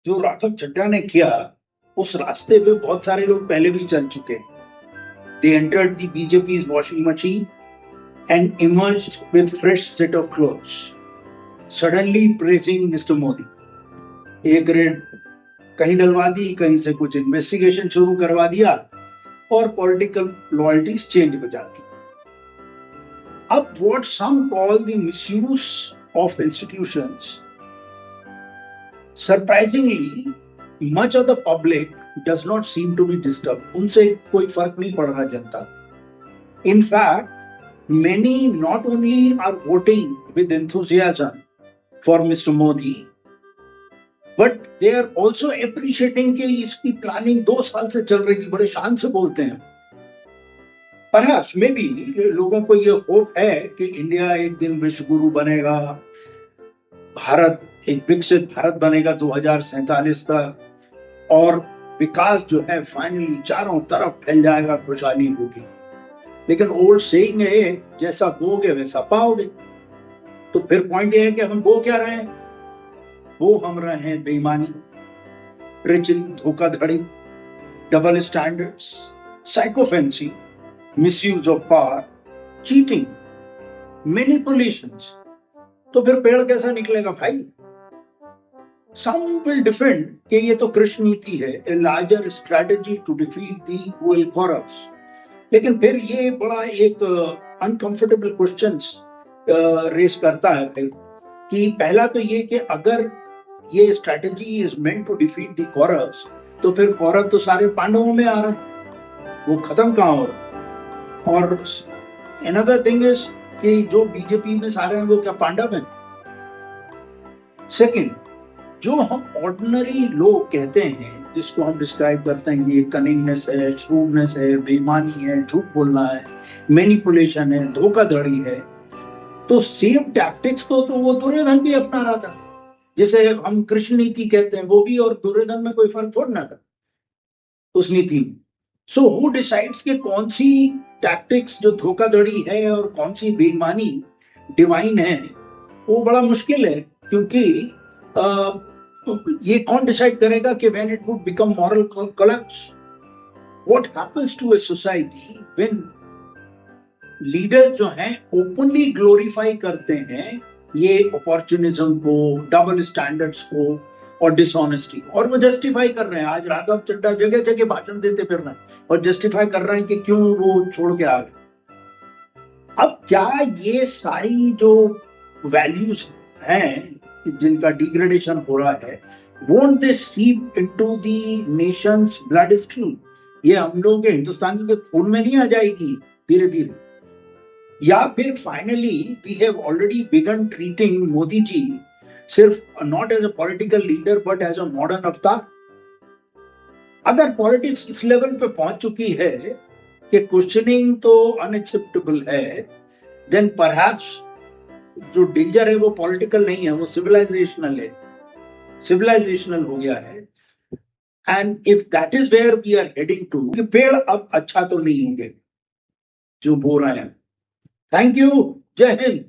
जो राघव चड्ढा ने किया उस रास्ते पे बहुत सारे लोग पहले भी चल चुके हैं. They entered the BJP's washing machine and emerged with fresh set of clothes, suddenly praising Mr. Modi. एक रेड कहीं डलवा दी, कहीं से कुछ इन्वेस्टिगेशन शुरू करवा दिया और पॉलिटिकल लॉयल्टीज चेंज हो जाती. अब what some call the misuse of institutions, surprisingly much of the public does not seem to be disturbed. उनसे कोई फर्क नहीं पड़ रहा जनता. In fact, many not only are voting with enthusiasm for Mr. Modi, but they are also appreciating कि इसकी planning 2 साल से चल रही थी. बड़े शान से बोलते हैं. Perhaps maybe लोगों को ये होप है कि इंडिया एक दिन विश्व गुरु बनेगा, भारत एक विकसित भारत बनेगा 2047 तक, और विकास जो है फाइनली चारों तरफ फैल जाएगा, खुशहाली होगी. लेकिन ओल्ड सेइंग है, जैसा बोगे वैसा पाओगे. तो फिर पॉइंट ये है कि हम बो क्या रहे हैं? वो हम रहे हैं बेईमानी, ट्रिचरी, धोखाधड़ी, double standards, sycophancy, misuse of power, cheating, manipulations. तो फिर पेड़ कैसा निकलेगा भाई? Some will defend कि ये तो कृष्ण नीति है, a larger strategy to defeat the cruel corrupts. लेकिन फिर ये बड़ा एक uncomfortable questions रेस करता है फिर, कि पहला तो ये कि अगर ये strategy is meant to defeat the corrupts, तो फिर corrupt तो सारे पांडवों में आ रहे हैं, वो खत्म कहाँ हो रहा? और another thing is कि जो बीजेपी में सारे हैं वो क्या पांडव हैं? सेकेंड, जो हम ऑर्डिनरी लोग कहते हैं, जिसको हम डिस्क्राइब करते हैं कि कनिंगनेस है, श्रूडनेस है, बेईमानी है, झूठ बोलना है, मैनिपुलेशन है, धोखाधड़ी है, तो सेम टैक्टिक्स तो वो दुर्योधन भी अपना रहा था. जिसे हम कृष्ण नीति कहते हैं, वो भी और दुर्योधन में कोई फर्क थोड़ा ना था उस नीति में. सो हु डिसाइड्स कि कौन सी टैक्टिक्स जो धोखाधड़ी है और कौन सी बेईमानी डिवाइन है, वो बड़ा मुश्किल है. क्योंकि ये कौन डिसाइड करेगा कि when it would become moral collapse? What happens to a society when leaders जो हैं openly glorify करते हैं ये opportunism को, double standards को और dishonesty, और वो justify कर रहे हैं. आज राघव चड्ढा जगह जगह भाषण देते फिर रहे हैं और justify कर रहे हैं कि क्यों वो छोड़ के आ गए. अब क्या ये सारी जो values हैं जिनका डिग्रेडेशन हो रहा है, won't they seep into the nation's bloodstream? ये हम लोगों के हिंदुस्तान के खून में नहीं आ जाएगी धीरे धीरे? या फिर finally we have already begun treating Modi ji सिर्फ not as a political leader but as a modern अवतार? अगर पॉलिटिक्स इस लेवल पे पहुंच चुकी है कि क्वेश्चनिंग तो अनएक्सेप्टेबल है, then perhaps जो डेंजर है वो पॉलिटिकल नहीं है, वो सिविलाइजेशनल है, सिविलाइजेशनल हो गया है. And if that is where we are heading to, पेड़ अब अच्छा तो नहीं होंगे जो बो रहे हैं. Thank you. जय हिंद.